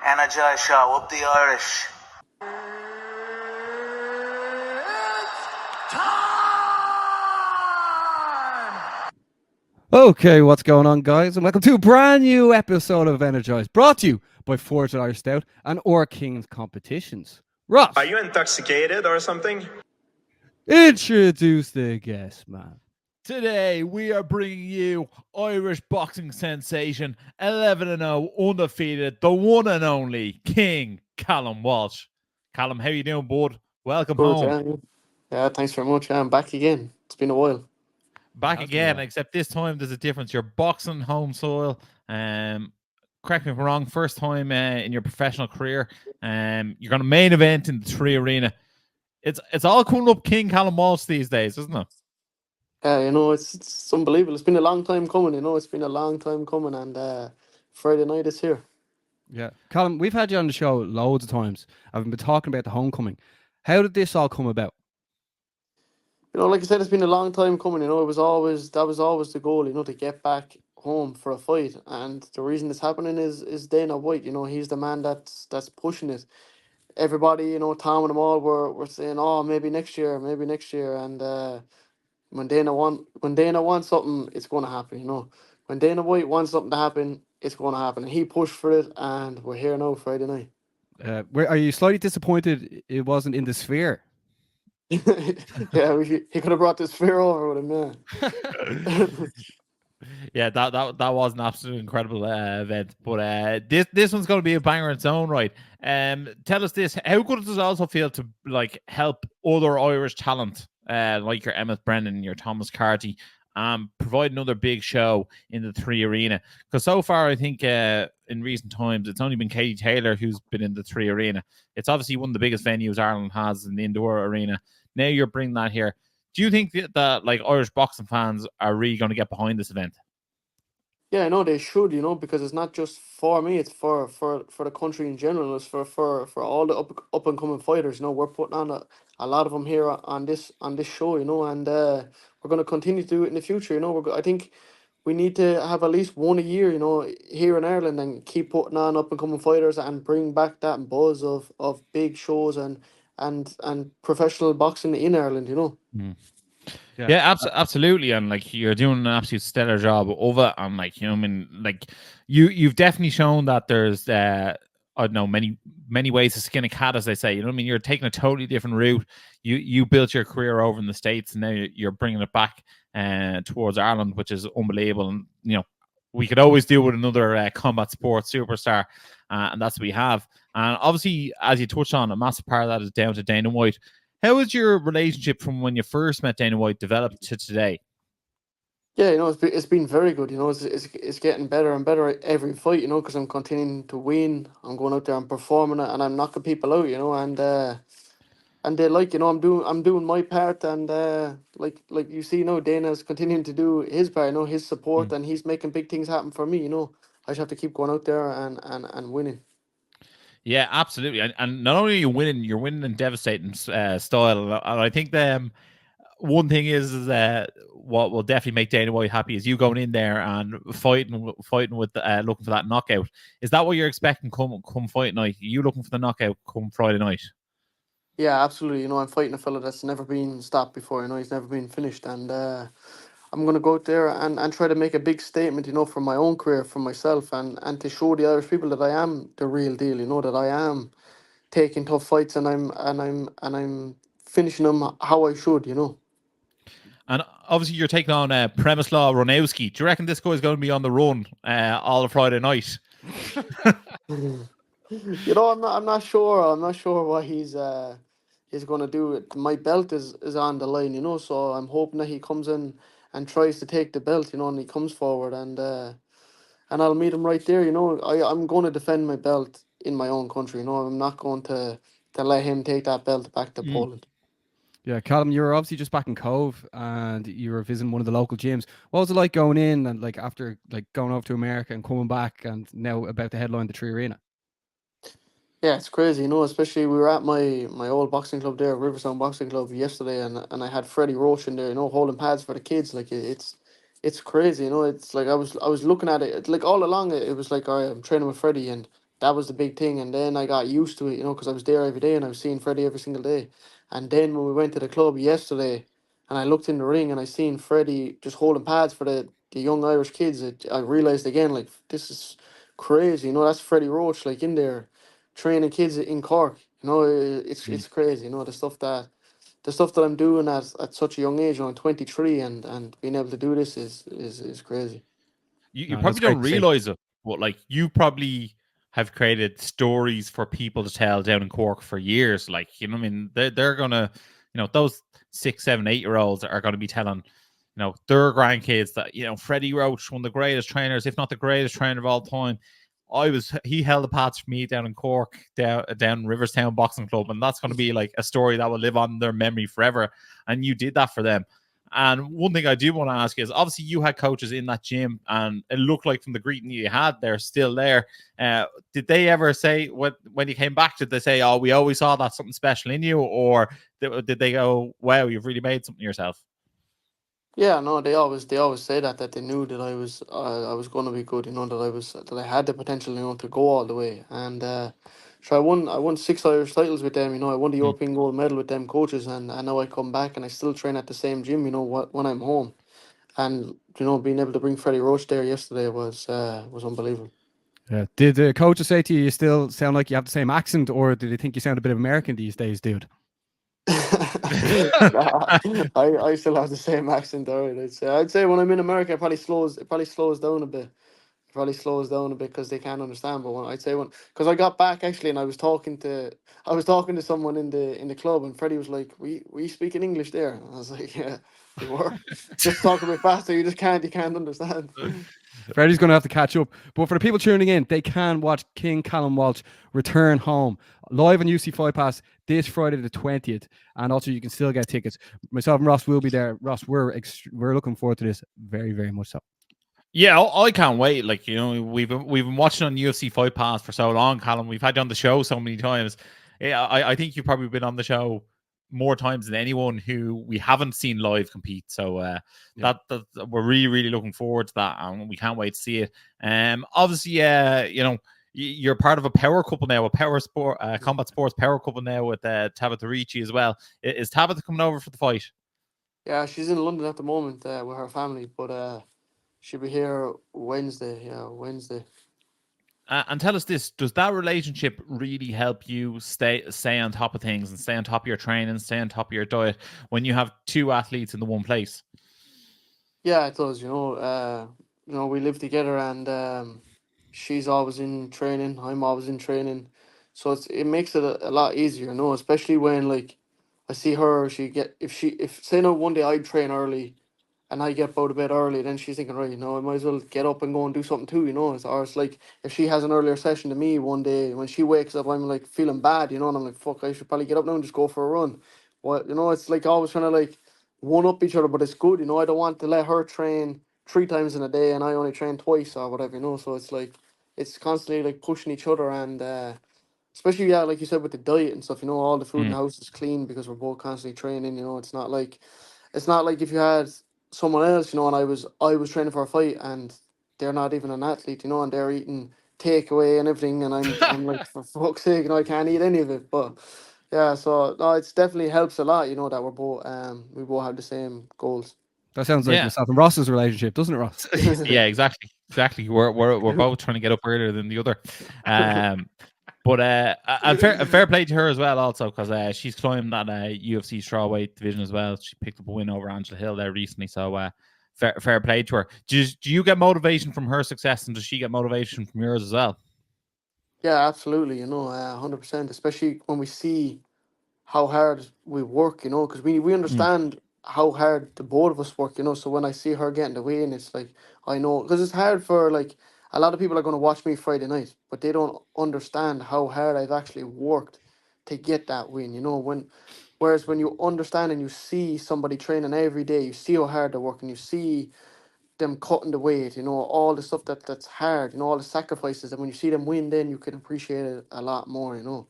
Energized Show, up the Irish. Okay, what's going on, guys? And welcome to a brand new episode of Energized, brought to you by Forged Irish Stout and Or King's Competitions. Ross, are you intoxicated or something? Introduce the guest, man. Today, we are bringing you Irish boxing sensation, 11-0, undefeated, the one and only King, Callum Walsh. Callum, how you doing, bud? Welcome home. Yeah, thanks very much. I'm back again. It's been a while. Back again, except this time there's a difference. You're boxing home soil. Correct me if I'm wrong, first time in your professional career. You're going to main event in the 3 Arena. It's all coming up King Callum Walsh these days, isn't it? It's unbelievable. It's been a long time coming, and Friday night is here. Yeah. Callum, we've had you on the show loads of times. I've been talking about the homecoming. How did this all come about? Like I said, it's been a long time coming, that was always the goal, to get back home for a fight. And the reason it's happening is Dana White, he's the man that's pushing it. Everybody, Tom and them all were saying, oh, maybe next year. And when Dana wants something, it's going to happen, When Dana White wants something to happen, it's going to happen. And he pushed for it, and we're here now Friday night. Are you slightly disappointed it wasn't in the Sphere? Yeah, he could have brought the Sphere over with him, yeah. Yeah, that was an absolutely incredible event. But this one's going to be a banger in its own right. Tell us this: how good does it also feel to help other Irish talent like your Emmett Brennan, your Thomas Carty, provide another big show in the 3 Arena? Because so far, I think in recent times, it's only been Katie Taylor who's been in the 3 Arena. It's obviously one of the biggest venues Ireland has in the indoor arena. Now you're bringing that here. Do you think that Irish boxing fans are really going to get behind this event? Yeah, I know they should, because it's not just for me; it's for the country in general. It's for all the up and coming fighters. We're putting on a lot of them here on this show, and we're going to continue to do it in the future. I think we need to have at least one a year, here in Ireland, and keep putting on up and coming fighters and bring back that buzz of big shows and professional boxing in Ireland. Mm. Yeah, absolutely, and you're doing an absolute stellar job of it, and you've definitely shown that there's I don't know, many ways to skin a cat, as they say. You're taking a totally different route. You built your career over in the States, and now you're bringing it back towards Ireland, which is unbelievable. And we could always do with another combat sports superstar, and that's what we have. And obviously, as you touched on, a massive part of that is down to Dana White. How has your relationship from when you first met Dana White developed to today? Yeah, it's been very good. It's getting better and better every fight. Because I'm continuing to win. I'm going out there, I'm performing it, and I'm knocking people out. And they I'm doing my part, and like you see, Dana's continuing to do his part. His support, and he's making big things happen for me. I just have to keep going out there and winning. Yeah, absolutely. And not only are you winning, you're winning in devastating style. And I think one thing is what will definitely make Dana White happy is you going in there and fighting with looking for that knockout. Is that what you're expecting come fight night? Are you looking for the knockout come Friday night? Yeah, absolutely. I'm fighting a fella that's never been stopped before. He's never been finished, and I'm going to go out there and try to make a big statement, for my own career, for myself, and to show the Irish people that I am the real deal, that I am taking tough fights, and I'm finishing them how I should, And obviously you're taking on Przemysław Ronowski. Do you reckon this guy's going to be on the run all of Friday night? I'm not sure. I'm not sure what he's going to do. My belt is on the line, so I'm hoping that he comes in and tries to take the belt, and he comes forward, and I'll meet him right there. I'm going to defend my belt in my own country. I'm not going to let him take that belt back to Poland. Yeah, Callum, you were obviously just back in Cove, and you were visiting one of the local gyms. What was it like going in and after going over to America and coming back, and now about to headline the 3 Arena? Yeah, it's crazy, especially we were at my old boxing club there, Riverstone Boxing Club, yesterday, and I had Freddie Roach in there, holding pads for the kids. it's crazy, you know. It's like I was looking at it, like all along. It was like, all right, I'm training with Freddie, and that was the big thing. And then I got used to it, you know, because I was there every day and I was seeing Freddie every single day. And then when we went to the club yesterday, and I looked in the ring and I seen Freddie just holding pads for the young Irish kids, I realized again, like, this is crazy, you know. That's Freddie Roach, like, in there training kids in Cork. You know, it's crazy, you know, the stuff that I'm doing at such a young age. You know, I'm 23, and being able to do this is crazy. You No, that's probably great don't to see. realize it, but like you probably have created stories for people to tell down in Cork for years. Like, you know what I mean? They're gonna, those 6, 7, 8 year olds are gonna be telling, their grandkids that, Freddie Roach, one of the greatest trainers, if not the greatest trainer of all time. He held the pads for me down in Cork, down in Riverstown Boxing Club, and that's going to be like a story that will live on their memory forever. And you did that for them. And one thing I do want to ask is, obviously you had coaches in that gym, and it looked like from the greeting you had, they're still there. Did they ever say, when you came back, did they say, "Oh, we always saw that something special in you," or did they go, "Wow, you've really made something yourself"? Yeah, no, they always say that they knew that I was going to be good. You know, that I had the potential, you know, to go all the way. And so I won 6 Irish titles with them. You know, I won the Hmm. European gold medal with them coaches, and now I come back and I still train at the same gym. You know, when I'm home. And you know, being able to bring Freddie Roach there yesterday was unbelievable. Yeah. Did the coaches say to you, you still sound like you have the same accent, or did they think you sound a bit of American these days, dude? Nah, I still have the same accent. All right, I'd say when I'm in America, it probably slows down a bit. It probably slows down a bit because they can't understand. But because I got back actually, and I was talking to someone in the club, and Freddie was like, "We speaking English there?" And I was like, "Yeah, we were." Just talk a bit faster. You can't understand. Freddie's going to have to catch up. But for the people tuning in, they can watch King Callum Walsh return home live on UC Fight Pass this Friday the 20th. And also, you can still get tickets. Myself and Ross will be there. Ross, we're looking forward to this very, very much so. Yeah, I can't wait. Like, we've been watching on UFC Fight Pass for so long, Callum. We've had you on the show so many times. Yeah, I think you've probably been on the show more times than anyone who we haven't seen live compete. So Yeah. that we're really, really looking forward to that, and we can't wait to see it. Obviously, you're part of a power couple now, a power sport, combat sports power couple now with Tabitha Ricci as well. Is Tabitha coming over for the fight? Yeah, she's in London at the moment with her family, but she'll be here Wednesday. Yeah, Wednesday. And tell us this: does that relationship really help you stay on top of things and stay on top of your training, stay on top of your diet when you have two athletes in the one place? Yeah, it does. You know, we live together, and she's always in training. I'm always in training, so it makes it a lot easier. You know, especially when like I see her. She get if say no one day I train early, and I get out of bed early, then she's thinking, right, you know, I might as well get up and go and do something too. You know, or it's like if she has an earlier session than me one day, when she wakes up, I'm like feeling bad. You know, and I'm like, fuck, I should probably get up now and just go for a run. What you know, it's like always trying to like one up each other, but it's good. You know, I don't want to let her train 3 times in a day and I only train twice or whatever. You know, so it's like it's constantly like pushing each other and. Especially yeah, like you said with the diet and stuff, you know, all the food in Mm. the house is clean because we're both constantly training. You know, it's not like if you had someone else, you know, and I was training for a fight and they're not even an athlete, you know, and they're eating takeaway and everything, and I'm like, for fuck's sake, you know, I can't eat any of it. But yeah, so no, it's definitely helps a lot, you know, that we both have the same goals. That sounds like Yeah, myself and Ross's relationship, doesn't it, Ross? yeah, exactly. We're both trying to get up earlier than the other. Um, but and fair play to her as well, also because she's climbed that UFC strawweight division as well. She picked up a win over Angela Hill there recently, so fair play to her. Do you get motivation from her success, and does she get motivation from yours as well? Yeah, absolutely, you know, 100%, especially when we see how hard we work, you know, because we Mm. understand how hard the both of us work, you know. So when I see her getting the win, it's like I know because it's hard for like a lot of people are going to watch me Friday night, but they don't understand how hard I've actually worked to get that win, you know. Whereas when you understand and you see somebody training every day, you see how hard they're working, you see them cutting the weight, you know, all the stuff that's hard, you know, all the sacrifices, and when you see them win, then you can appreciate it a lot more, you know.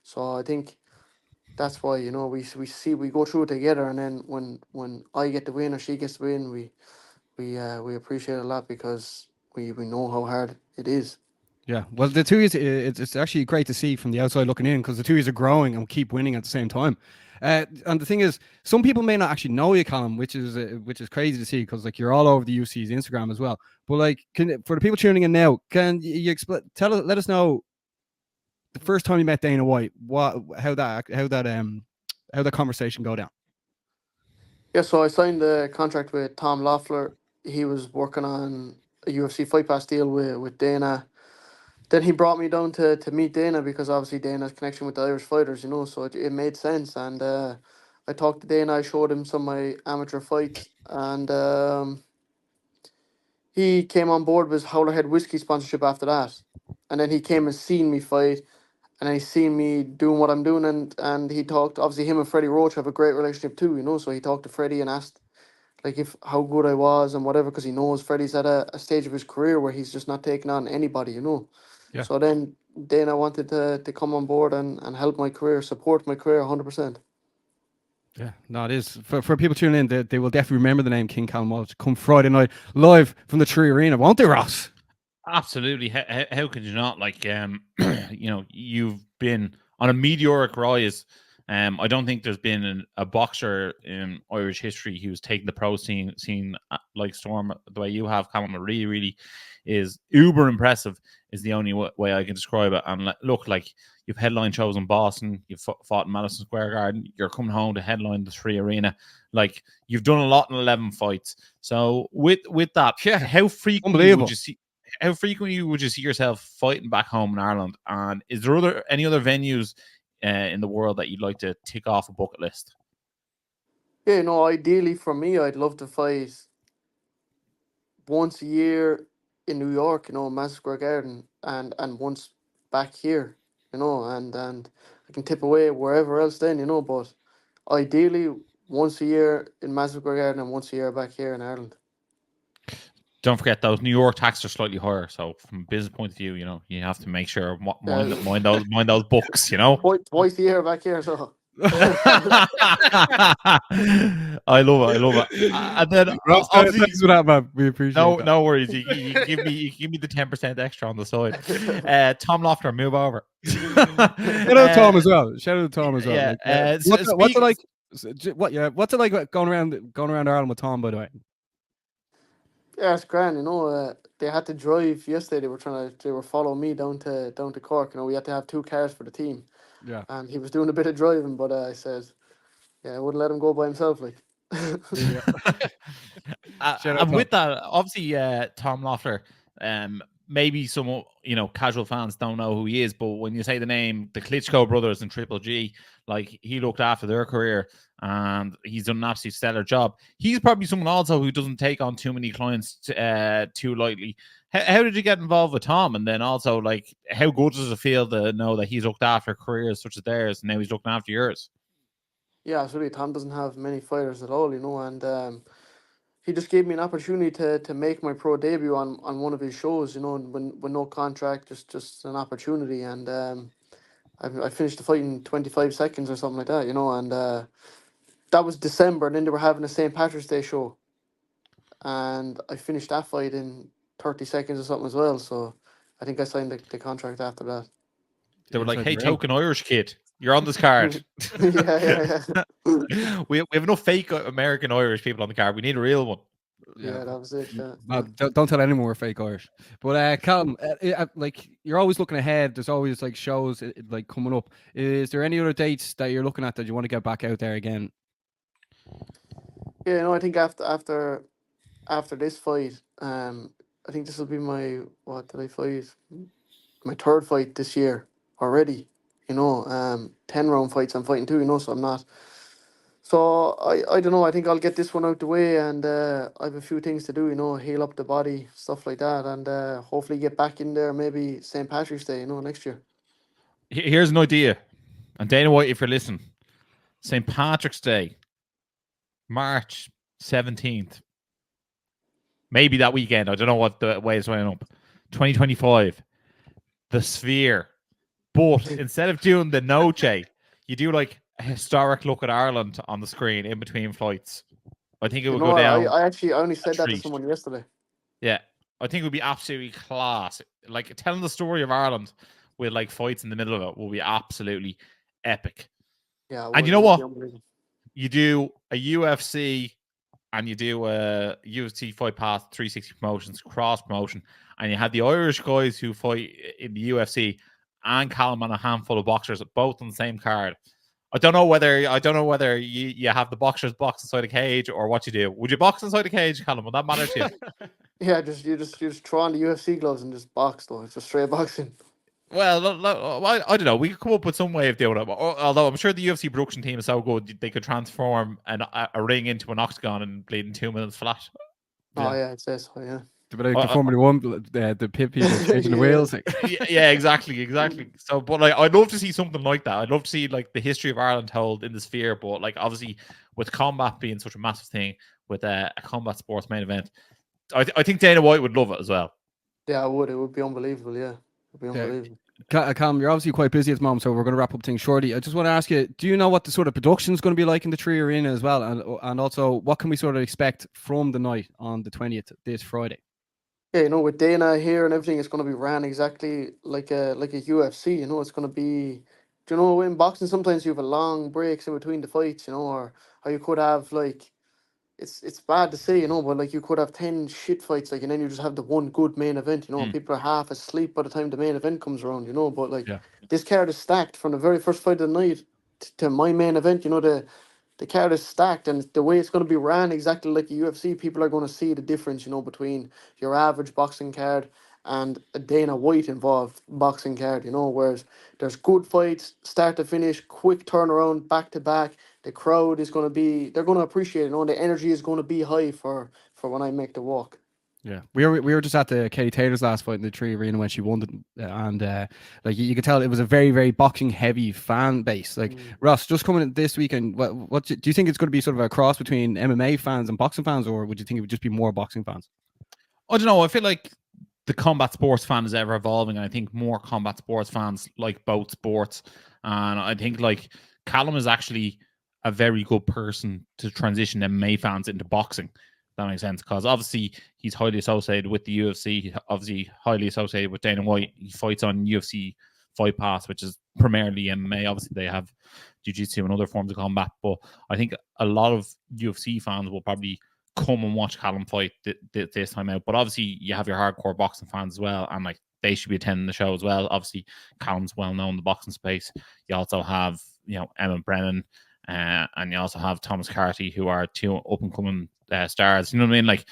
So I think that's why we go through it together, and then when I get the win or she gets the win, we appreciate it a lot because we know how hard it is. Yeah, well, the two is it's actually great to see from the outside looking in because the two is are growing and keep winning at the same time. And the thing is, some people may not actually know you, Callum, which is crazy to see because like you're all over the UFC's Instagram as well. But like, for the people tuning in now, can you explain? Let us know the first time you met Dana White, how that conversation go down. Yeah, so I signed a contract with Tom Loeffler. He was working on a UFC Fight Pass deal with Dana. Then he brought me down to meet Dana because obviously Dana's connection with the Irish fighters, so it made sense. And I talked to Dana, I showed him some of my amateur fights, and he came on board with Howlerhead Whiskey sponsorship after that. And then he came and seen me fight, and then he seen me doing what I'm doing, and he talked, obviously him and Freddie Roach have a great relationship too, so he talked to Freddie and asked like if how good I was and whatever, because he knows Freddie's at a stage of his career where he's just not taking on anybody. Yeah. So then Dana wanted to come on board and help my career, support my career 100%. Yeah, no, it is. For people tuning in, they will definitely remember the name King Callum Walsh come Friday night live from the Tree Arena, won't they, Ross? Absolutely. How could you not? Like, you've been on a meteoric rise. I don't think there's been a boxer in Irish history who's taken the pro scene like Storm the way you have, Callum. It really, really is uber impressive, is the only way I can describe it. And look, like, you've headline shows in Boston, you've fought in Madison Square Garden, you're coming home to headline the Tree Arena. Like, you've done a lot in 11 fights. So with that, how frequently would you see? How frequently would you see yourself fighting back home in Ireland? And is there any other venues in the world that you'd like to tick off a bucket list? Yeah, ideally for me, I'd love to fight once a year in New York, Madison Square Garden, and once back here, and I can tip away wherever else then, but ideally once a year in Madison Square Garden and once a year back here in Ireland. Don't forget those New York taxes are slightly higher, so from a business point of view, you have to make sure mind those books, Twice a year back here, so. I love it. And then Ross, thanks for that, man. We appreciate it. No worries. You give me the 10% extra on the side. Tom Loeffler, move over. Shout out Tom as well. Shout out to Tom as well. Yeah. What's it like? What's it like going around Ireland with Tom? By the way. Yeah, it's grand. They had to drive yesterday. They were following me down to Cork. We had to have 2 cars for the team. Yeah. And he was doing a bit of driving, but I said, yeah, I wouldn't let him go by himself, like. And with that, obviously, Tom Loeffler, maybe some casual fans don't know who he is, but when you say the name, the Klitschko brothers and Triple G, like, he looked after their career and he's done an absolute stellar job. He's probably someone also who doesn't take on too many clients too lightly. How did you get involved with Tom? And then also, like, how good does it feel to know that he's looked after careers such as theirs and now he's looking after yours? Yeah, absolutely. Tom doesn't have many fighters at all, and he just gave me an opportunity to make my pro debut on one of his shows, with no contract, just an opportunity. And I finished the fight in 25 seconds or something like that, and that was December. And then they were having a St. Patrick's Day show, and I finished that fight in 30 seconds or something as well. So I think I signed the contract after that. They were like, "Hey, token Irish kid, you're on this card." yeah. We have enough fake American Irish people on the card. We need a real one. Yeah, that was it. Yeah. Don't tell anyone we're fake Irish. But Callum, like, you're always looking ahead. There's always like shows like coming up. Is there any other dates that you're looking at that you want to get back out there again? Yeah, I think after this fight, I think this will be my my 3rd fight this year already. 10-round fights I'm fighting too. So I'm not. So I don't know. I think I'll get this one out the way, and I have a few things to do. Heal up the body, stuff like that, and hopefully get back in there maybe St. Patrick's Day. Next year. Here's an idea, and Dana White, if you're listening, St. Patrick's Day, March 17th. Maybe that weekend. I don't know what the way it's weighing up. 2025. The Sphere. But instead of doing the Noche, you do like a historic look at Ireland on the screen in between flights. I think it You would know, go down. I only said that to treat. someone yesterday. Yeah, I think it would be absolutely class. Like telling the story of Ireland with like fights in the middle of it will be absolutely epic. Yeah, And you know what? You do a UFC and you do a UFC Fight Pass 360 Promotions cross promotion, and you had the Irish guys who fight in the UFC and Callum and a handful of boxers both on the same card. I don't know whether you have the boxers box inside a cage or what you do. Would you box inside a cage, Callum? Would that matter to you? Yeah, you just throw on the UFC gloves and just box though. It's just straight boxing. Well, I don't know. We could come up with some way of doing it. Although I'm sure the UFC production team is so good, they could transform a ring into an octagon and bleed in 2 minutes flat. Oh yeah, it says so. Yeah. But like the Formula One, the pit people changing the wheels. Yeah, exactly. So, but like, I'd love to see something like that. I'd love to see like the history of Ireland told in the sphere. But like, obviously, with combat being such a massive thing, with a combat sports main event, I think Dana White would love it as well. Yeah, I would. It would be unbelievable. Yeah, it would be unbelievable. Callum, you're obviously quite busy at the moment, so we're going to wrap up things shortly. I just want to ask you, do you know what the sort of production is going to be like in the Tree Arena as well? And also, what can we sort of expect from the night on the 20th, this Friday? Yeah, you know, with Dana here and everything, it's going to be ran exactly like a UFC. You know, it's going to be. Do you know, in boxing sometimes you have a long breaks in between the fights. You know, or you could have like. It's bad to say, you know, but like you could have 10 shit fights, like, and then you just have the one good main event, you know, and people are half asleep by the time the main event comes around, you know. But like this card is stacked from the very first fight of the night to my main event, you know. The card is stacked, and the way it's going to be ran exactly like the UFC, people are going to see the difference, you know, between your average boxing card and a Dana White involved boxing card, you know, whereas there's good fights, start to finish, quick turnaround, back to back. The crowd is going to be, they're going to appreciate it, you know, the energy is going to be high for when I make the walk. Yeah, we were just at the Katie Taylor's last fight in the Tree Arena when she won it, and like you could tell it was a very, very boxing heavy fan base. Like Ross, just coming in this weekend, what do you think it's going to be sort of a cross between MMA fans and boxing fans, or would you think it would just be more boxing fans? I don't know. I feel like the combat sports fan is ever evolving, and I think more combat sports fans like both sports. And I think like Callum is actually a very good person to transition MMA fans into boxing. That makes sense, because obviously he's highly associated with the UFC, obviously highly associated with Dana White. He fights on UFC Fight Pass, which is primarily MMA. Obviously they have jiu-jitsu and other forms of combat, but I think a lot of UFC fans will probably come and watch Callum fight this time out. But obviously you have your hardcore boxing fans as well, and like they should be attending the show as well. Obviously Callum's well known in the boxing space. You also have, you know, Emma Brennan, and you also have Thomas Carty, who are two up and coming stars. You know what I mean? Like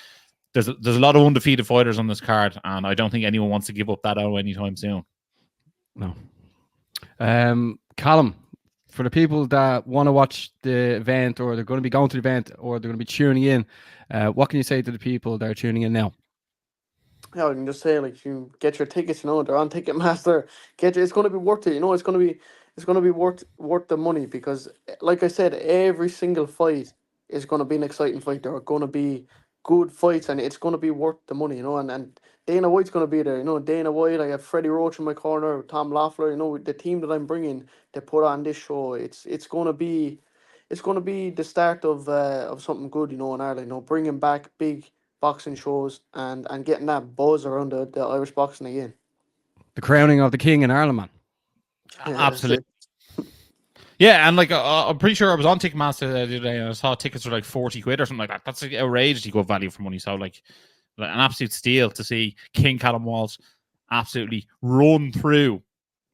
there's a lot of undefeated fighters on this card, and I don't think anyone wants to give up that out anytime soon. No. Callum, for the people that want to watch the event, or they're going to be going to the event, or they're going to be tuning in, what can you say to the people that are tuning in now? Yeah, I can just say, like, you get your tickets, you know, they're on Ticketmaster. It's going to be worth it, you know. It's going to be worth the money, because, like I said, every single fight is going to be an exciting fight. There are going to be good fights, and it's going to be worth the money, you know. And Dana White's going to be there, you know. Dana White, I have Freddie Roach in my corner, Tom Loeffler, you know, the team that I'm bringing to put on this show. It's going to be the start of something good, you know, in Ireland. You know, bringing back big boxing shows and getting that buzz around the Irish boxing again. The crowning of the king in Ireland, man. Yeah, absolutely. Yeah, and like I'm pretty sure I was on Ticketmaster the other day, and I saw tickets for like 40 quid or something like that. That's like outrageously good value for money. So like an absolute steal to see King Callum Walsh absolutely run through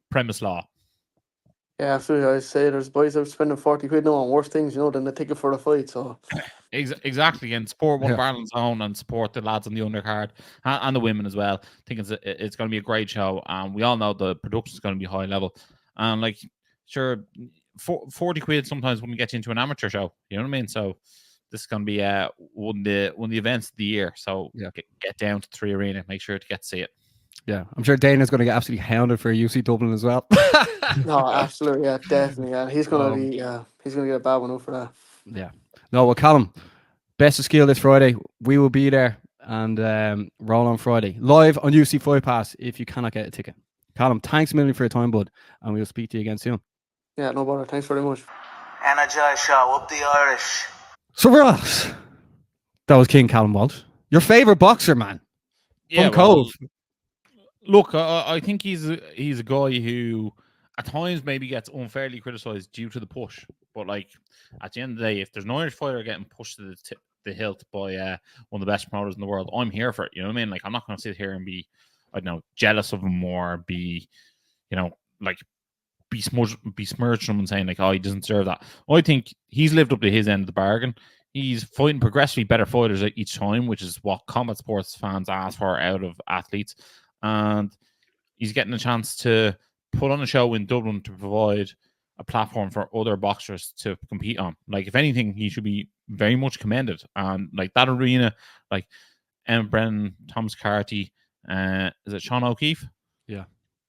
premise law. Yeah, absolutely. I say there's boys out spending 40 quid now on worse things, you know, than the ticket for the fight. So exactly, and support one of Ireland's own, and support the lads on the undercard and the women as well. I think it's going to be a great show, and we all know the production is going to be high level. And like, sure, 40 quid sometimes when we get into an amateur show, you know what I mean? So this is going to be one of the events of the year. So get down to Tree Arena, make sure to get to see it. Yeah, I'm sure Dana's going to get absolutely hounded for UC Dublin as well. No, absolutely, yeah, definitely, yeah. He's going to he's going to get a bad one out for that. Yeah. No, well, Callum, best of skill this Friday. We will be there, and roll on Friday live on UC Fight Pass if you cannot get a ticket. Callum, thanks a million for your time, bud, and we'll speak to you again soon. Yeah, no bother. Thanks very much. Energized Show, up the Irish. So Ross, That was King Callum Walsh. Your favorite boxer, man. Yeah, From Cove. Look, I think he's a guy who at times maybe gets unfairly criticized due to the push. But like at the end of the day, if there's an Irish fighter getting pushed to the hilt by one of the best promoters in the world, I'm here for it. You know what I mean? Like I'm not going to sit here and be, I don't know, jealous of him or be, you know, like besmirching him and saying like, oh, he doesn't deserve that. I think he's lived up to his end of the bargain. He's fighting progressively better fighters each time, which is what combat sports fans ask for out of athletes. And he's getting a chance to put on a show in Dublin to provide a platform for other boxers to compete on. Like, if anything, he should be very much commended. And like that arena, like Emma Brennan, Thomas Carty, is it Sean O'Keefe?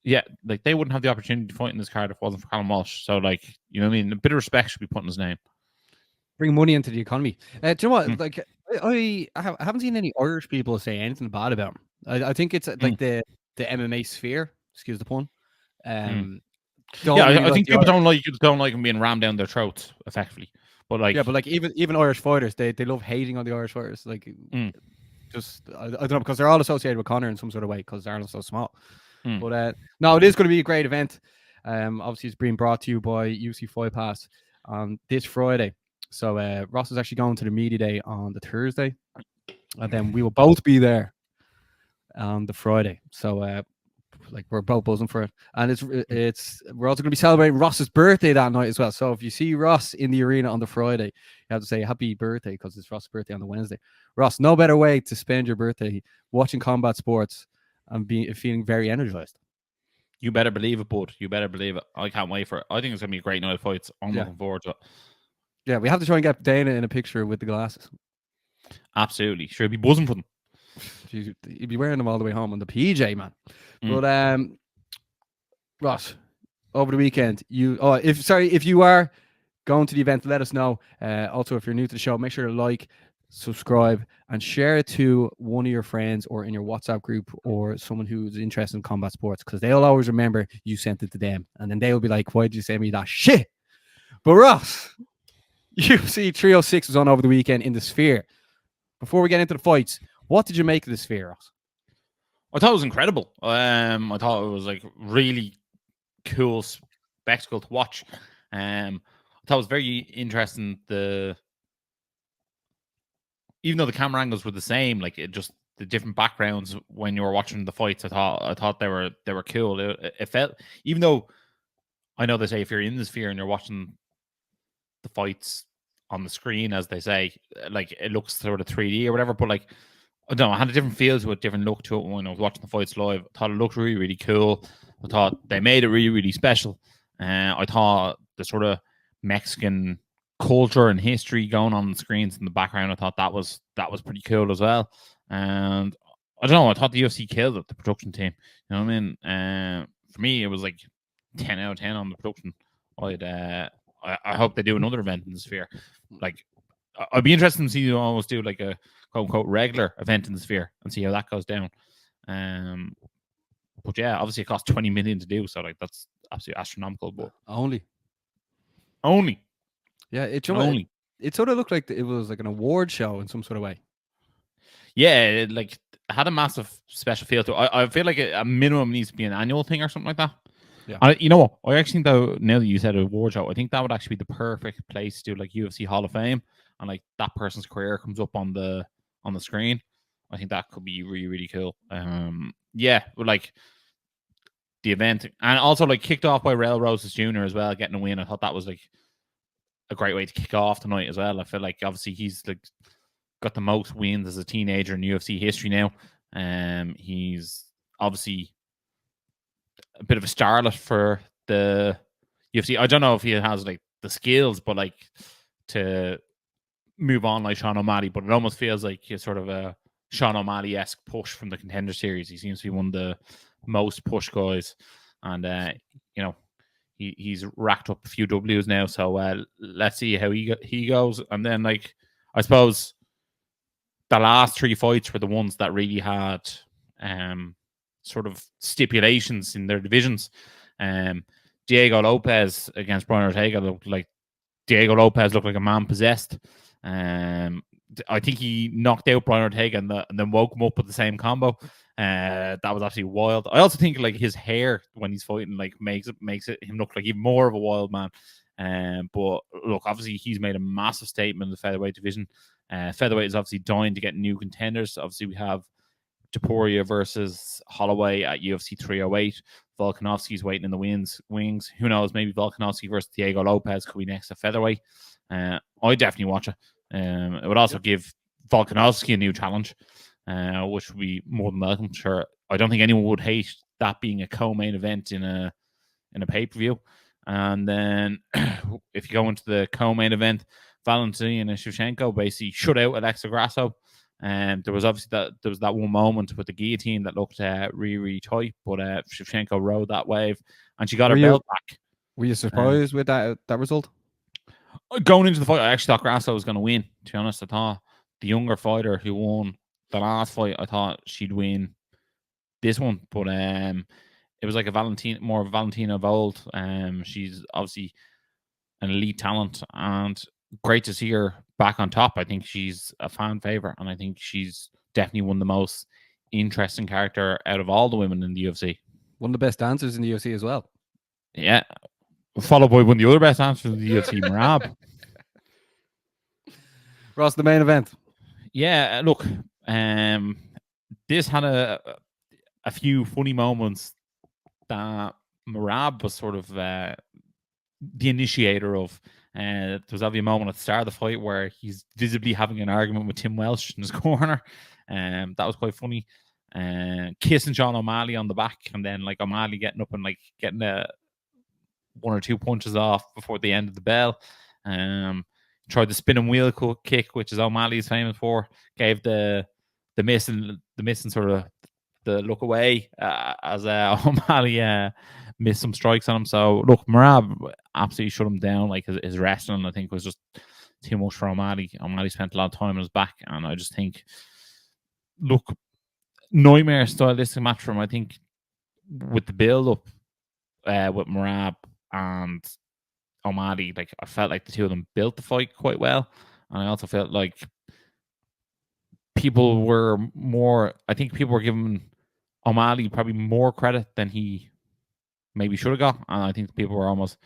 Yeah, like they wouldn't have the opportunity to fight in this card if it wasn't for Callum Walsh. So, like, you know what I mean? A bit of respect should be put in his name. Bring money into the economy. Do you know what? Like, I haven't seen any Irish people say anything bad about him. I think it's like the MMA sphere. Excuse the pun. I think people don't like him being rammed down their throats, effectively. But like, yeah, but like even Irish fighters, they love hating on the Irish fighters. Like, just I don't know, because they're all associated with Conor in some sort of way because Ireland's so small. But no, it is going to be a great event. Obviously, it's being brought to you by UFC Fight Pass on this Friday. So Ross is actually going to the media day on the Thursday, and then we will both be there on the Friday. So like we're both buzzing for it, and we're also going to be celebrating Ross's birthday that night as well. So if you see Ross in the arena on the Friday, you have to say happy birthday because it's Ross's birthday on the Wednesday. Ross, no better way to spend your birthday watching combat sports and feeling very energized. You better believe it, bud. You better believe it. I can't wait for it. I think it's going to be a great night of fights. I'm looking forward to it. Yeah, we have to try and get Dana in a picture with the glasses. Absolutely. Sure, be buzzing for them. You'd be wearing them all the way home on the PJ, man. But Ross, over the weekend, if you are going to the event, let us know. Also, if you're new to the show, make sure to like, subscribe, and share it to one of your friends or in your WhatsApp group or someone who's interested in combat sports, because they'll always remember you sent it to them, and then they'll be like, why did you send me that shit? But Ross, UFC 306 was on over the weekend in the Sphere. Before we get into the fights, what did you make of the Sphere, Ross? I thought it was incredible. I thought it was like really cool spectacle to watch. I thought it was very interesting. Even though the camera angles were the same, like just the different backgrounds when you were watching the fights, I thought they were cool. It felt, even though I know they say if you're in the Sphere and you're watching the fights on the screen, as they say, like it looks sort of 3D or whatever, but like I don't know, I had a different feel to it, different look to it when I was watching the fights live. I thought it looked really, really cool. I thought they made it really, really special. I thought the sort of Mexican culture and history going on the screens in the background, I thought that was pretty cool as well. And I don't know, I thought the UFC killed it, the production team. You know what I mean? For me, it was like 10 out of 10 on the production. I hope they do another event in the Sphere. Like, I'd be interested to see you almost do like a quote unquote regular event in the Sphere and see how that goes down. But yeah, obviously it costs 20 million to do, so like that's absolutely astronomical. But only. Yeah, it sort of looked like it was like an award show in some sort of way. Yeah, it had a massive special feel to it. I feel like a minimum needs to be an annual thing or something like that. Yeah. You know what? I actually think that now that you said award show, I think that would actually be the perfect place to do like UFC Hall of Fame, and like that person's career comes up on the screen. I think that could be really, really cool. Yeah, but like the event, and also like kicked off by Rail Roses Jr. as well, getting a win. I thought that was like a great way to kick off tonight as well. I feel like obviously he's like got the most wins as a teenager in UFC history now. He's obviously a bit of a starlet for the UFC. I don't know if he has like the skills, but like to move on like Sean O'Malley, but it almost feels like he's sort of a Sean O'Malley-esque push from the Contender Series. He seems to be one of the most push guys, and you know, he's racked up a few W's now. So let's see how he goes. And then like I suppose the last three fights were the ones that really had sort of stipulations in their divisions. Diego Lopez against Brian Ortega looked like a man possessed. I think he knocked out Brian Ortega and then woke him up with the same combo. That was absolutely wild. I also think like his hair when he's fighting like makes it him look like even more of a wild man. But look, obviously he's made a massive statement in the featherweight division. Featherweight is obviously dying to get new contenders. Obviously we have Topuria versus Holloway at UFC 308. Volkanovski's waiting in the wings. Who knows? Maybe Volkanovski versus Diego Lopez could be next at featherweight. I definitely watch it. It would also give Volkanovski a new challenge, which would be more than welcome. Sure, I don't think anyone would hate that being a co-main event in a pay-per-view. And then if you go into the co-main event, Valentina Shevchenko basically shut out Alexa Grasso. And there was obviously that one moment with the guillotine that looked really tight, but Shevchenko rode that wave and she got her belt back. Were you surprised with that result? Going into the fight, I actually thought Grasso was going to win. To be honest, I thought the younger fighter who won the last fight, I thought she'd win this one, but it was like more of a Valentina of old. She's obviously an elite talent and great to see her back on top. I think she's a fan favorite, and I think she's definitely one of the most interesting character out of all the women in the UFC. One of the best dancers in the UFC as well. Yeah, followed by one of the other best dancers in the UFC, Merab. Ross, the main event. Yeah, look, this had a few funny moments that Merab was sort of the initiator of. There was obviously a moment at the start of the fight where he's visibly having an argument with Tim Welsh in his corner. That was quite funny. Kissing Sean O'Malley on the back, and then like O'Malley getting up and like getting one or two punches off before the end of the bell. Tried the spinning wheel kick, which is O'Malley's famous for. Gave the missing sort of the look away as O'Malley missed some strikes on him. So look, Merab absolutely shut him down. Like his wrestling, I think, was just too much for O'Malley. O'Malley spent a lot of time on his back, and I just think, look, nightmare stylistic match for him. I think with the build up with Merab and O'Malley, like I felt like the two of them built the fight quite well, and I also felt like people were giving O'Malley probably more credit than he maybe should have got, and I think people were almost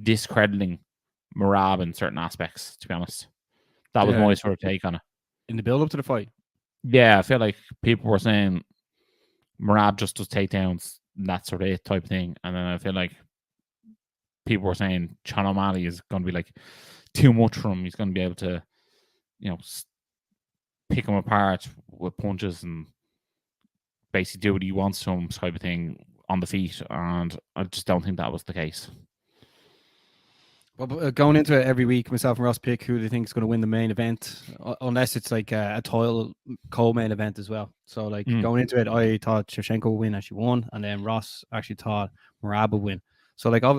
discrediting Merab in certain aspects, to be honest. That was my sort of take on it. In the build-up to the fight? Yeah, I feel like people were saying Merab just does takedowns, and that sort of type thing, and then I feel like people were saying Sean O'Malley is going to be like too much for him. He's going to be able to, pick him apart with punches and basically do what he wants to him type of thing on the feet, and I just don't think that was the case. Well, going into it every week, myself and Ross pick who they think is going to win the main event, unless it's like a title co-main event as well. So, like going into it, I thought Shevchenko would win, and she won, and then Ross actually thought Merab would win. So, like a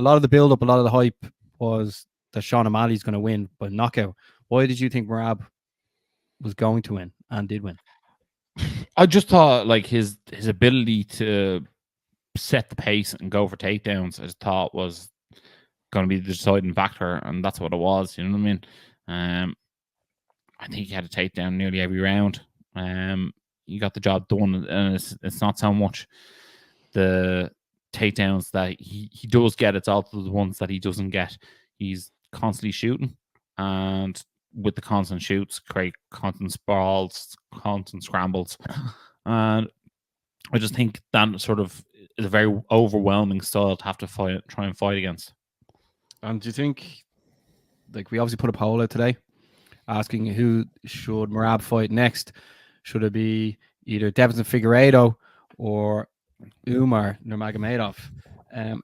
lot of the build-up, a lot of the hype was that Sean O'Malley's going to win by knockout. Why did you think Merab was going to win and did win? I just thought like his ability to set the pace and go for takedowns, I just thought was going to be the deciding factor, and that's what it was. You know what I mean? I think he had a takedown nearly every round. He got the job done, and it's not so much the takedowns that he does get; it's also the ones that he doesn't get. He's constantly shooting, and with the constant shoots, create constant sprawls, constant scrambles, and I just think that sort of is a very overwhelming style to have to try and fight against. And do you think, like, we obviously put a poll out today asking who should Merab fight next? Should it be either Deiveson Figueiredo or Umar Nurmagomedov?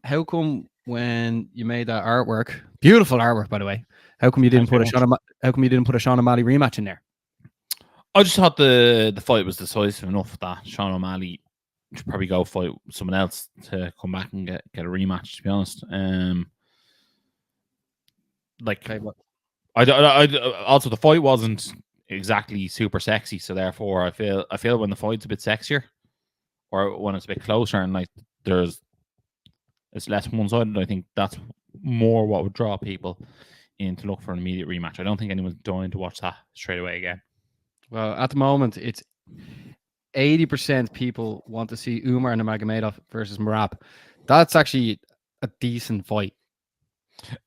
How come when you made that artwork, beautiful artwork by the way, how come you didn't put a Sean O'Malley rematch in there? I just thought the fight was decisive enough that Sean O'Malley should probably go fight someone else to come back and get a rematch, to be honest. Also the fight wasn't exactly super sexy, so therefore I feel when the fight's a bit sexier or when it's a bit closer and like it's less one-sided, I think that's more what would draw people in to look for an immediate rematch. I don't think anyone's dying to watch that straight away again. Well, at the moment, it's 80% people want to see Umar Nurmagomedov versus Merab. That's actually a decent fight.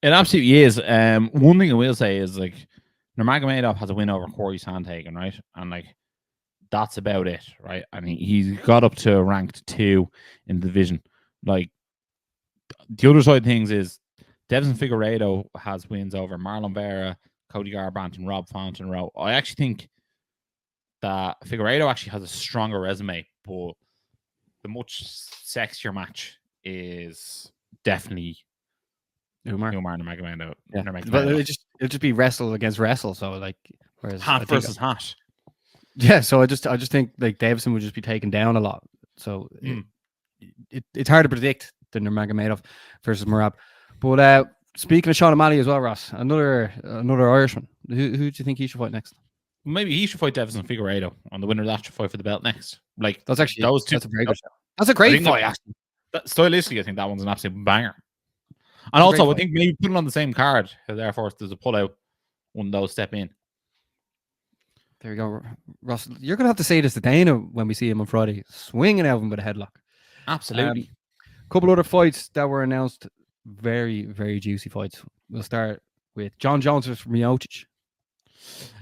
It absolutely is. One thing I will say is like Nurmagomedov has a win over Corey Sandhagen, right? And like that's about it, right? And he's got up to ranked 2 in the division. Like the other side of things is Devson Figueiredo has wins over Marlon Vera, Cody Garbrandt, and Rob Fontenot. I actually think that Figueiredo actually has a stronger resume, but the much sexier match is definitely Umar Nurmagomedov. Yeah, but it'll just be wrestle against wrestle. So like, whereas hat versus hat. Yeah, so I just think like Davison would just be taken down a lot. So it's hard to predict the Nurmagomedov versus Merab. But speaking of Sean O'Malley as well, Ross, another Irishman. Who do you think he should fight next? Maybe he should fight Devson Figueiredo, and the winner of that should fight for the belt next. Like that's actually those two. That's a very good show. That's a great fight. Actually, stylistically, I think that one's an absolute banger. And also, I think maybe put it on the same card. Therefore, if there's a pullout, one of those step in. There you go, Ross. You're gonna have to say this to Dana when we see him on Friday, swinging out of him with a headlock. Absolutely. A couple other fights that were announced. Very, very juicy fights. We'll start with John Jones versus Miocic.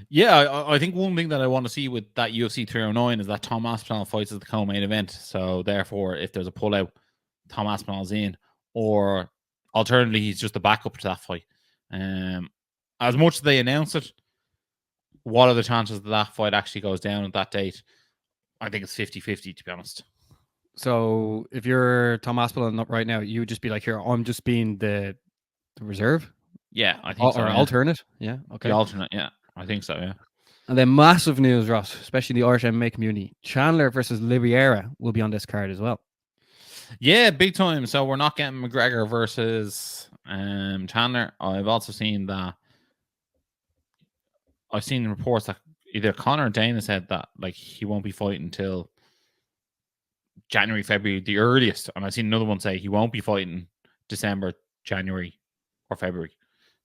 Yeah, I think one thing that I want to see with that UFC 309 is that Tom Aspinall fights as the co-main event. So therefore, if there's a pullout, Tom Aspinall's in, or alternatively, he's just a backup to that fight. As much as they announce it, what are the chances that fight actually goes down at that date? I think it's 50-50, to be honest. So if you're Tom Aspinall right now, you would just be like, here, I'm just being the reserve? Yeah, I think so. Or alternate? Yeah, okay. The alternate, yeah. I think so, yeah. And then massive news, Ross, especially the Irish MMA community. Chandler versus Oliveira will be on this card as well. Yeah, big time. So we're not getting McGregor versus Chandler. I've also seen that. I've seen reports that either Conor or Dana said that like he won't be fighting until January, February, the earliest. And I've seen another one say he won't be fighting December, January, or February.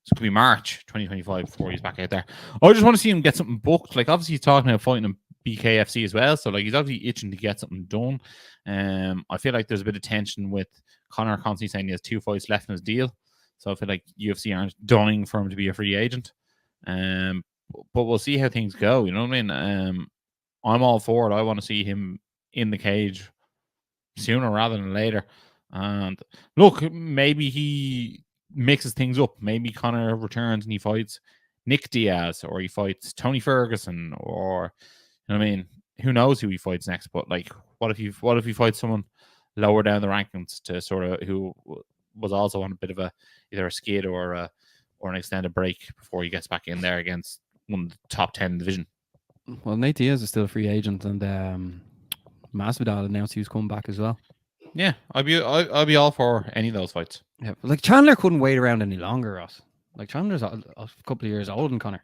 So it could be March 2025 before he's back out there. I just want to see him get something booked. Like, obviously, he's talking about fighting in BKFC as well. So, like, he's obviously itching to get something done. I feel like there's a bit of tension with Conor constantly saying he has 2 fights left in his deal. So I feel like UFC aren't dying for him to be a free agent. But we'll see how things go. You know what I mean? I'm all for it. I want to see him in the cage sooner rather than later. And look, maybe he mixes things up. Maybe Conor returns and he fights Nick Diaz, or he fights Tony Ferguson, or you know what I mean. Who knows who he fights next? But like, what if he fights someone lower down the rankings to sort of who was also on a bit of either a skid or an extended break before he gets back in there against one of the top 10 in the division. Well, Nate Diaz is still a free agent, and Masvidal announced he was coming back as well. Yeah, I'd be all for any of those fights. Yeah, but like Chandler couldn't wait around any longer, Ross. Like Chandler's a couple of years older than Conor.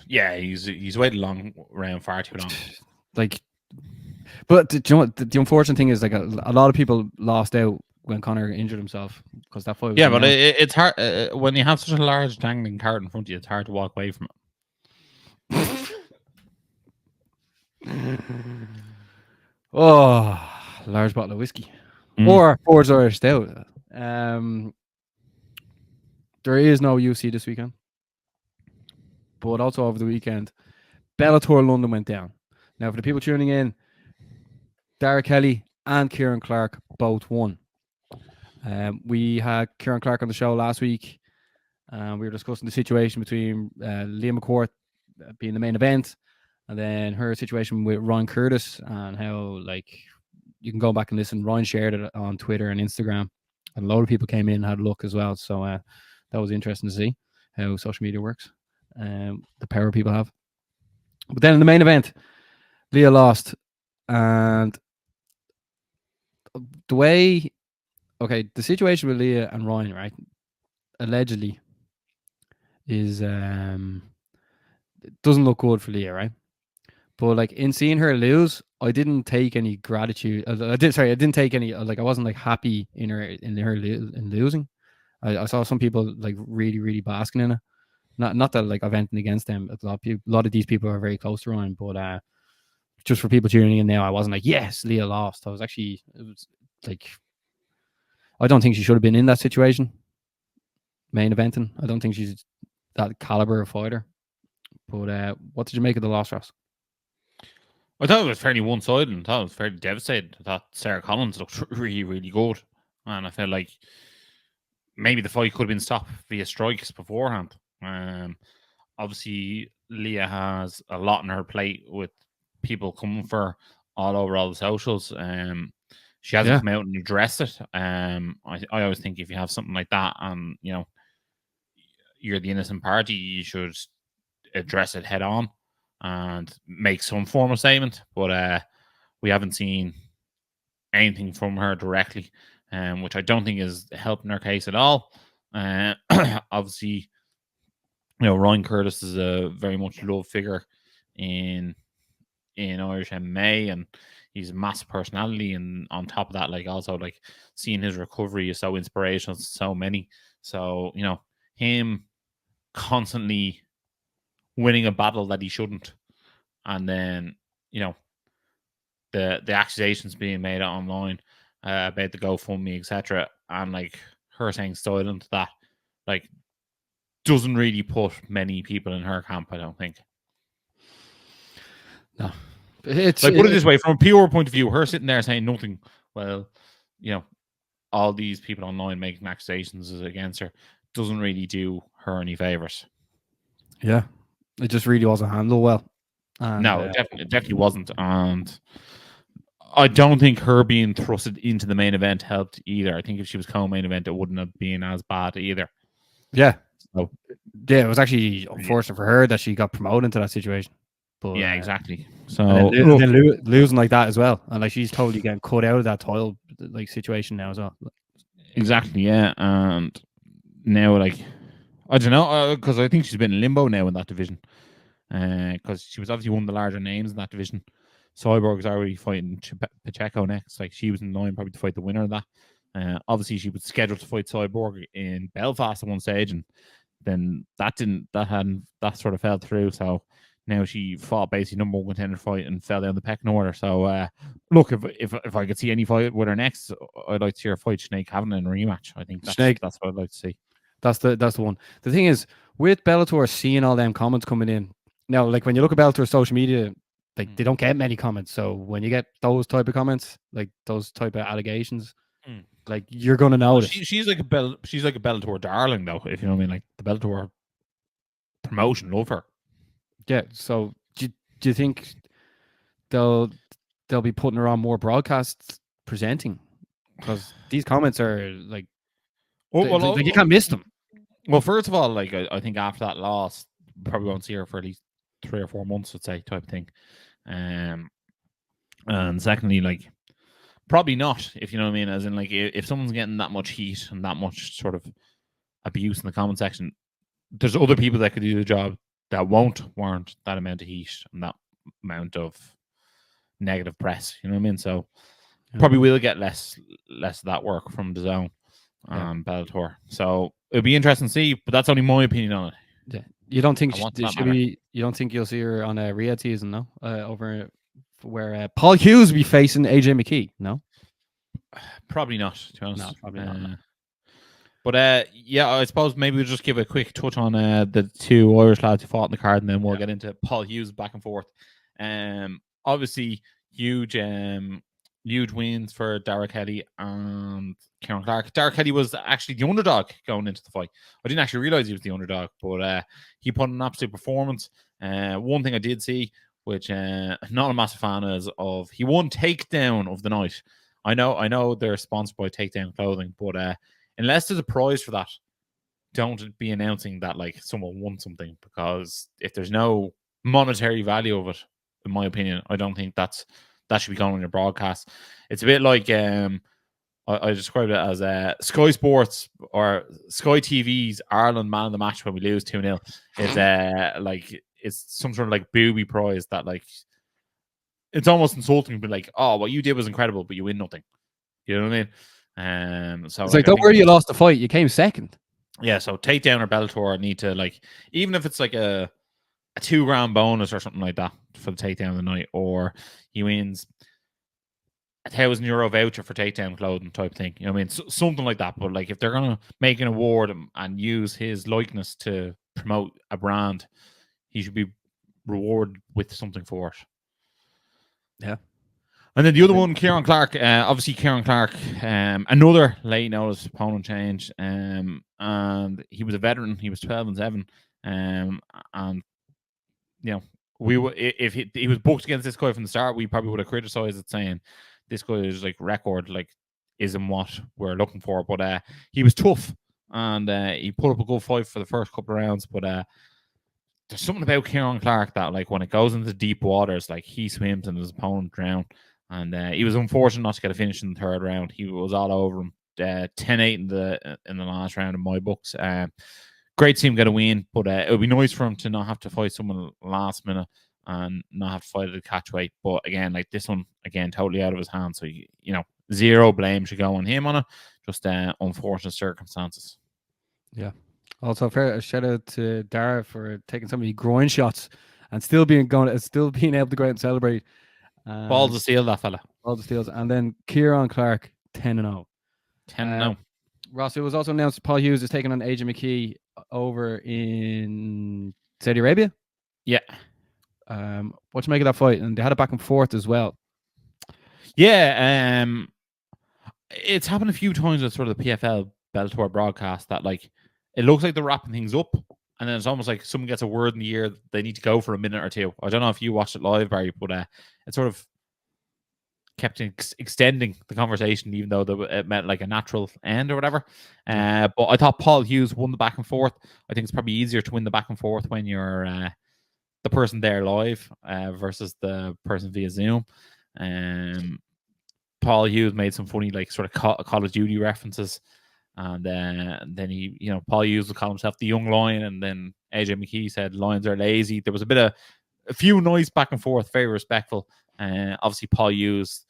Yeah, he's waited around far too long. Like, but do you know what? The unfortunate thing is, like, a lot of people lost out when Conor injured himself because that fight. Yeah, but it's hard when you have such a large dangling card in front of you. It's hard to walk away from it. Oh, large bottle of whiskey or Ford's Irish Stout. There is no UFC this weekend, but also over the weekend, Bellator London went down. Now, for the people tuning in, Dara Kelly and Kieran Clark both won. We had Kieran Clark on the show last week. We were discussing the situation between Liam McCourt being the main event, and then her situation with Ryan Curtis, and how, like, you can go back and listen. Ryan shared it on Twitter and Instagram, and a lot of people came in and had a look as well. So that was interesting to see how social media works, the power people have. But then in the main event, Leah lost, and the situation with Leah and Ryan, right, allegedly is it doesn't look good for Leah, right? But like, in seeing her lose, I didn't take any gratitude. I didn't take any, like, I wasn't like happy in her losing. I saw some people like really, really basking in it. Not that like I've anything against them. A lot of these people are very close to Ryan, but just for people tuning in now, I wasn't like, yes, Leah lost. It was like, I don't think she should have been in that situation, main eventing. I don't think she's that caliber of fighter. But what did you make of the loss, Ross? I thought it was fairly one-sided. I thought it was fairly devastating. I thought Sarah Collins looked really, really good. And I felt like maybe the fight could have been stopped via strikes beforehand. Obviously, Leah has a lot on her plate with people coming for her all over all the socials. She hasn't come out and addressed it. I always think if you have something like that and, you know, you're the innocent party, you should address it head on and make some form of statement. But we haven't seen anything from her directly, which I don't think is helping her case at all. Obviously, you know, Ryan Curtis is a very much loved figure in Irish MMA, and he's a massive personality. And on top of that, like, also like seeing his recovery is so inspirational to so many. So, you know, him constantly winning a battle that he shouldn't, and then, you know, the accusations being made online about the GoFundMe, etc., and like her saying silent to that, like, doesn't really put many people in her camp, I don't think. No. It's like, put it this way, from a pure point of view, her sitting there saying nothing, well, you know, all these people online making accusations against her doesn't really do her any favors. Yeah, it just really wasn't handled well. And, no, it definitely wasn't. And I don't think her being thrusted into the main event helped either. I think if she was co-main event, it wouldn't have been as bad either. Yeah. So, yeah, it was actually unfortunate for her that she got promoted into that situation. But, yeah, exactly. So then losing like that as well, and like she's totally getting cut out of that title like situation now as well. Exactly, yeah. And now, like, I don't know, because I think she's been in limbo now in that division. Because she was obviously one of the larger names in that division. Cyborg is already fighting Pacheco next. Like, she was in line probably to fight the winner of that. Obviously, she was scheduled to fight Cyborg in Belfast at one stage, and then that sort of fell through. So now she fought basically number one contender fight and fell down the pecking order. So look, if I could see any fight with her next, I'd like to see her fight Sinead Kavanagh in a rematch. I think that's what I'd like to see. That's the one. The thing is, with Bellator seeing all them comments coming in now, like when you look at Bellator social media, like they don't get many comments. So when you get those type of comments, like those type of allegations, like you're gonna notice. She's like a Bellator darling, though. If you know what I mean, like the Bellator promotion love her. Yeah. So do you think they'll be putting her on more broadcasts presenting? Because these comments are like, like you can't miss them. Well, first of all, like I think after that loss, probably won't see her for at least 3 or 4 months, I'd say, type of thing. And secondly, like, probably not, if you know what I mean. As in, like, if someone's getting that much heat and that much sort of abuse in the comment section, there's other people that could do the job that won't warrant that amount of heat and that amount of negative press. You know what I mean? So probably will get less of that work from the Zone and Bellator. So it'll be interesting to see, but that's only my opinion on it. Yeah. You don't think you don't think you'll see her on a Riyadh season, no? Over where Paul Hughes will be facing AJ McKee, no? Probably not, to be honest. No, probably not. But yeah, I suppose maybe we'll just give a quick touch on the two Irish lads who fought in the card, and then we'll get into Paul Hughes back and forth. Obviously, huge wins for Dara Kelly and Kieran Clark. Dara Kelly was actually the underdog going into the fight. I didn't actually realize he was the underdog, but he put an absolute performance. One thing I did see, which not a massive fan is of, he won Takedown of the night. I know they're sponsored by Takedown Clothing, but unless there's a prize for that, don't be announcing that like someone won something, because if there's no monetary value of it, in my opinion, I don't think that should be going on your broadcast. It's a bit like I described it as Sky Sports or Sky TV's Ireland man of the match when we lose 2-0. It's like it's some sort of like booby prize that, like, it's almost insulting to be like, oh, what you did was incredible, but you win nothing. You know what I So It's like, don't worry, you lost the fight. You came second. Yeah, so Takedown or Bellator need to, like, even if it's like a $2 bonus or something like that for the takedown of the night, or he wins €1,000 voucher for takedown clothing type thing. You know what I mean? Something like that. But like, if they're gonna make an award and use his likeness to promote a brand, he should be rewarded with something for it. Yeah. And then the other one, Kieran Clark. Obviously, Kieran Clark, another late notice opponent change. And he was a veteran. He was 12-7. And you know, if he was booked against this guy from the start, we probably would have criticized it, saying this guy is like record, like, isn't what we're looking for. But he was tough, and he put up a good fight for the first couple of rounds. But there's something about Kieran Clark that, like, when it goes into deep waters, like, he swims and his opponent drown. And he was unfortunate not to get a finish in the third round. He was all over him. 10-8 in the last round in my books. Great to see him get a win, but it would be nice for him to not have to fight someone last minute and not have to fight at the catch weight. But again, like, this one, again, totally out of his hands. So, you know, zero blame should go on him on it. Just unfortunate circumstances. Yeah. Also, fair shout out to Dara for taking so many groin shots and still being able to go out and celebrate. Balls of steel, that fella. Balls of steels. And then Kieran Clark, 10-0. 10-0. Ross, it was also announced Paul Hughes is taking on AJ McKee over in Saudi Arabia. Yeah. What you make of that fight? And they had it back and forth as well. Yeah. It's happened a few times with sort of the PFL Bellator broadcast that, like, it looks like they're wrapping things up, and then it's almost like someone gets a word in the ear that they need to go for a minute or two. I don't know if you watched it live, Barry, but it sort of kept extending the conversation, even though it meant like a natural end or whatever. But I thought Paul Hughes won the back and forth. I think it's probably easier to win the back and forth when you're the person there live versus the person via Zoom. Paul Hughes made some funny, like, sort of Call of Duty references. And then he, you know, Paul Hughes would call himself the young lion, and then AJ McKee said lions are lazy. There was a few nice back and forth, very respectful. Obviously, Paul Hughes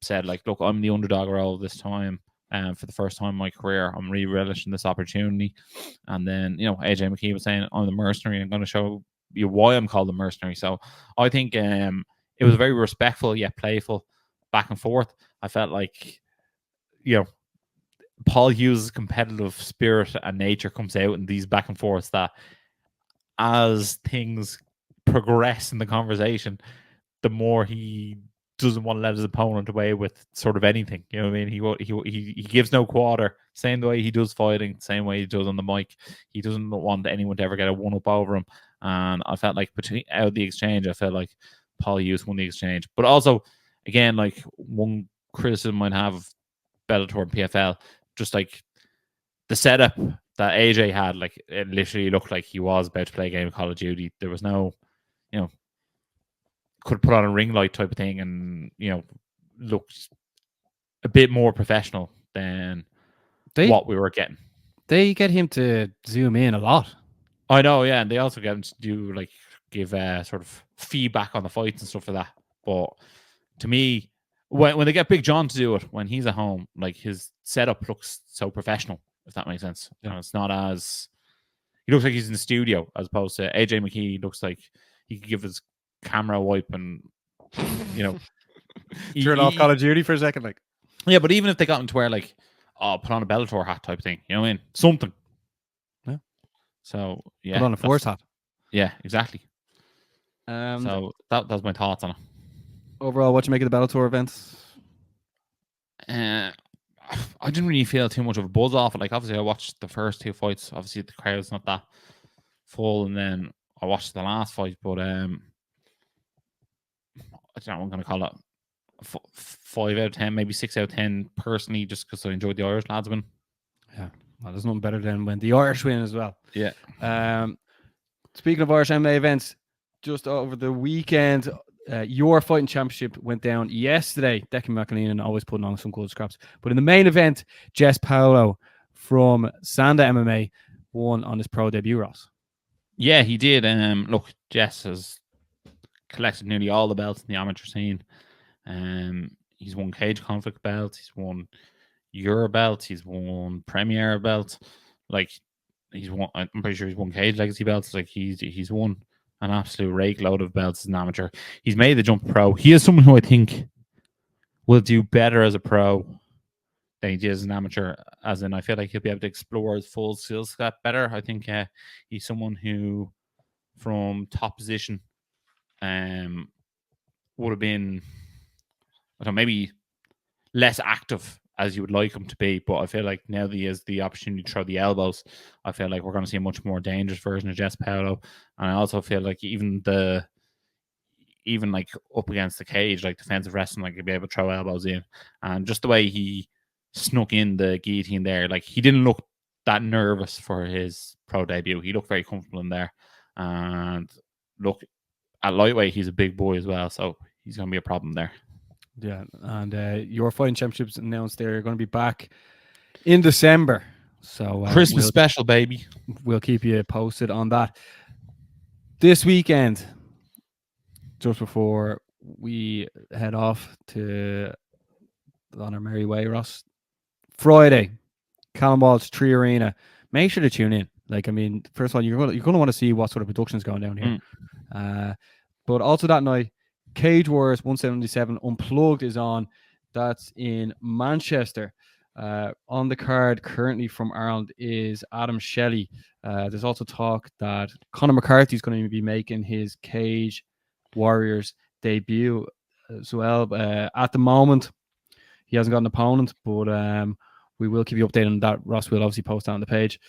said, like, look, I'm the underdog role this time. For the first time in my career, I'm really relishing this opportunity. And then, you know, AJ McKee was saying, I'm the mercenary. I'm going to show you why I'm called the mercenary. So I think it was very respectful yet playful back and forth. I felt like, you know, Paul Hughes' competitive spirit and nature comes out in these back and forths, that as things progress in the conversation, the more he doesn't want to let his opponent away with sort of anything. You know what I mean? He gives no quarter. Same way he does fighting, same way he does on the mic. He doesn't want anyone to ever get a one-up over him. And I felt like out of the exchange, I felt like Paul Hughes won the exchange. But also, again, like, one criticism I'd have of Bellator and PFL, just like the setup that AJ had, like, it literally looked like he was about to play a game of Call of Duty. There was no, you know, could put on a ring light type of thing, and, you know, looked a bit more professional than what we were getting. They get him to zoom in a lot. I know, yeah, and they also get him to do, like, give sort of feedback on the fights and stuff like that. But to me, when they get Big John to do it, when he's at home, like, his setup looks so professional, if that makes sense. Yeah. It's not as, he looks like he's in the studio, as opposed to AJ McKee looks like he could give his camera a wipe and, you know, turn off Call of Duty for a second, like. Yeah, but even if they got him to wear, like, put on a Bellator hat type thing, you know what I mean? Something. Yeah. So, yeah. Put on a Force hat. Yeah, exactly. So that was my thoughts on it. Overall, what you make of the Bellator events? I didn't really feel too much of a buzz off it. Like, obviously, I watched the first two fights. Obviously, the crowd's not that full, and then I watched the last fight. But I don't know, I'm going to call it 5 out of 10, maybe 6 out of 10 personally, just because I enjoyed the Irish lads win. Yeah, well, there's nothing better than when the Irish win as well. Yeah. Speaking of Irish MMA events, just over the weekend, your fighting championship went down yesterday. Declan McAleen always putting on some good scraps. But in the main event, Jess Paolo from Sanda MMA won on his pro debut, Ross. Yeah, he did. Look, Jess has collected nearly all the belts in the amateur scene. He's won cage conflict belts. He's won Euro belts. He's won Premier belts. Like he's won. I'm pretty sure he's won Cage Legacy belts. Like he's won an absolute rake load of belts as an amateur. He's made the jump pro. He is someone who I think will do better as a pro than he did as an amateur. As in, I feel like he'll be able to explore his full skill set better. I think he's someone who, from top position, would have been, I don't know, maybe less active as you would like him to be. But I feel like now that he has the opportunity to throw the elbows, I feel like we're going to see a much more dangerous version of Jess Paolo. And I also feel like even like up against the cage, like defensive wrestling, like he'll be able to throw elbows in. And just the way he snuck in the guillotine there, like he didn't look that nervous for his pro debut. He looked very comfortable in there. And look, at lightweight, he's a big boy as well, so he's going to be a problem there. Yeah, and your fighting championships announced they're going to be back in December. So Christmas special, baby. We'll keep you posted on that. This weekend, just before we head off to on our merry way, Ross, Friday, Callum Walsh 3 Arena. Make sure to tune in. Like, I mean, first of all, you're going to want to see what sort of production is going down here. But also that night, Cage Wars 177 Unplugged is on. That's in Manchester. On the card currently from Ireland is Adam Shelley. There's also talk that Conor McCarthy is going to be making his Cage Warriors debut as well. At the moment, he hasn't got an opponent, but we will keep you updated on that. Ross will obviously post that on the page.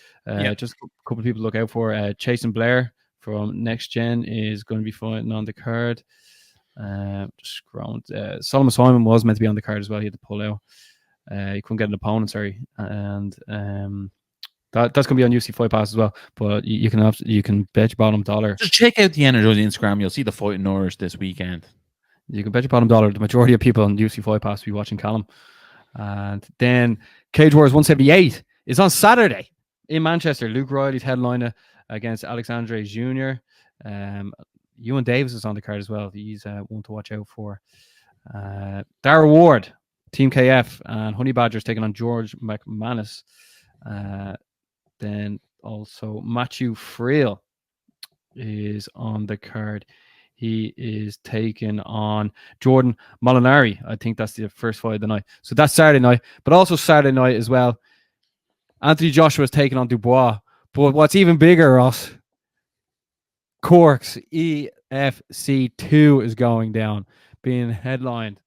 Just a couple of people to look out for. Chasen Blair from Next Gen is going to be fighting on the card. Just scrolling. Solomon Simon was meant to be on the card as well. He had to pull out. He couldn't get an opponent, sorry. And that's going to be on UFC Fight Pass as well. But you can bet your bottom dollar. Just check out the Energized Instagram. You'll see the fight in Norwich this weekend. You can bet your bottom dollar. The majority of people on UFC Fight Pass will be watching Callum. And then Cage Wars 178 is on Saturday in Manchester. Luke Riley's headliner against Alexandre Jr. Ewan Davis is on the card as well. He's one to watch out for. Dara Ward, Team KF, and Honey Badgers taking on George McManus. Then also Matthew Friel is on the card. He is taking on Jordan Molinari. I think that's the first fight of the night. So that's Saturday night. But also Saturday night as well, Anthony Joshua is taking on Dubois. But what's even bigger, Ross, Cork's EFC 2 is going down, being headlined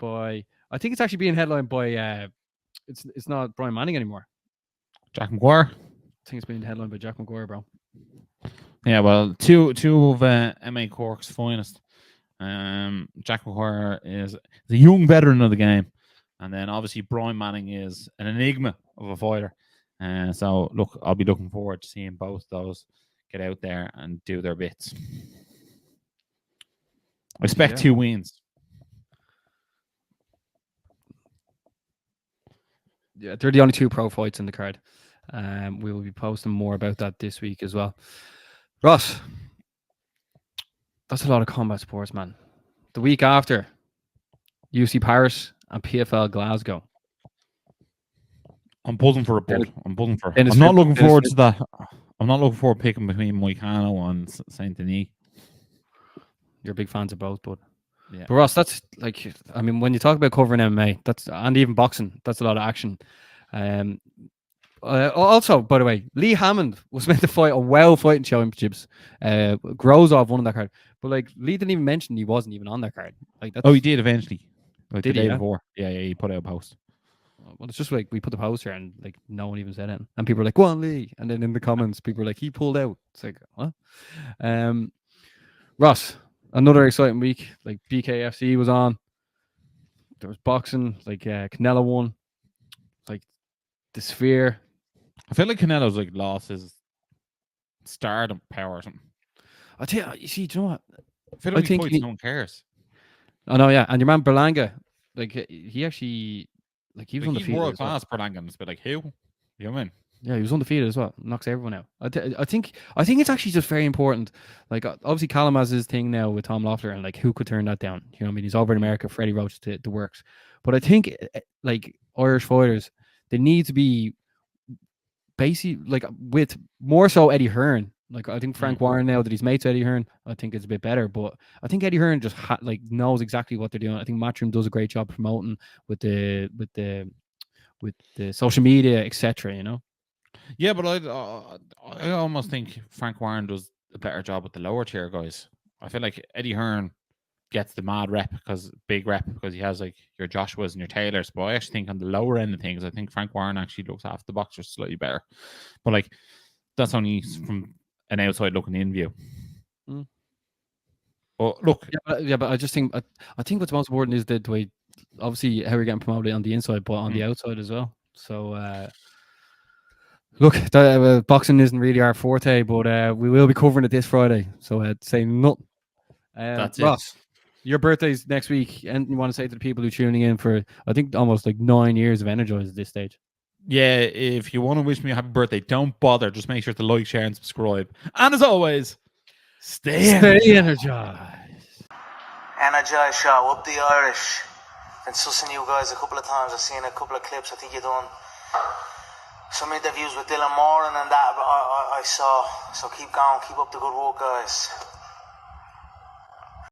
by, I think it's actually being headlined by, it's not Brian Manning anymore. Jack McGuire. I think it's being headlined by Jack McGuire, bro. Yeah, well, two of MA Cork's finest. Jack McGuire is the young veteran of the game. And then obviously Brian Manning is an enigma of a fighter. So, look, I'll be looking forward to seeing both those get out there and do their bits. I expect 2 wins. Yeah, they're the only 2 pro fights in the card. We will be posting more about that this week as well. Ross, that's a lot of combat sports, man. The week after, UFC Paris and PFL Glasgow. I'm buzzing for a bud. I'm not looking forward to that. I'm not looking forward to picking between Moicano and Saint Denis. You're big fans of both, bud. Yeah. But Ross, that's like, I mean, when you talk about covering MMA, and even boxing, that's a lot of action. Also, by the way, Lee Hammond was meant to fight on WoW Fighting Championships. Grozov won on that card, but like Lee didn't even mention he wasn't even on that card. Like, he did eventually. Like did the day he? before. Yeah, he put out a post. Well, it's just like we put the poster and like no one even said it, and people were like, "Go on, Lee," and then in the comments, people were like, "He pulled out." It's like, what? Ross, another exciting week. Like BKFC was on. There was boxing. Like Canelo won. Like the Sphere. I feel like Canelo's like lost his stardom power or something. I tell you, do you know what? I feel like he fights, no one cares. I know, yeah. And your man Berlanga, like he actually, like he was undefeated. He's world class Berlanga. It's like who? You know what I mean? Yeah, he was undefeated as well. Knocks everyone out. I think it's actually just very important. Like obviously Callum has his thing now with Tom Loeffler, and like who could turn that down? You know what I mean? He's over in America. Freddie Roach the works. But I think like Irish fighters, they need to be basically like with more so Eddie Hearn. Like I think Frank Warren, now that he's mates Eddie Hearn, I think it's a bit better. But I think Eddie Hearn just knows exactly what they're doing. I think Matchroom does a great job promoting with the social media, etc. You know. Yeah, but I almost think Frank Warren does a better job with the lower tier guys. I feel like Eddie Hearn gets the mad rep because he has like your Joshuas and your Taylors. But I actually think on the lower end of things, I think Frank Warren actually looks after the boxers slightly better. But like that's only from an outside looking in view. But look, but I just think I think what's most important is the way, obviously, how you're getting promoted on the inside, but on the outside as well. So look, boxing isn't really our forte, but we will be covering it this Friday. So I'd say nothing. That's Ross, it. your birthday's next week, and you want to say to the people who are tuning in for, I think, almost like 9 years of Energized at this stage. Yeah, if you want to wish me a happy birthday, don't bother. Just make sure to like, share, and subscribe. And as always, stay energized. Energized Show, up the Irish. Been sussing you guys a couple of times. I've seen a couple of clips. I think you've done some interviews with Dylan Moran and that I saw. So keep going, keep up the good work, guys.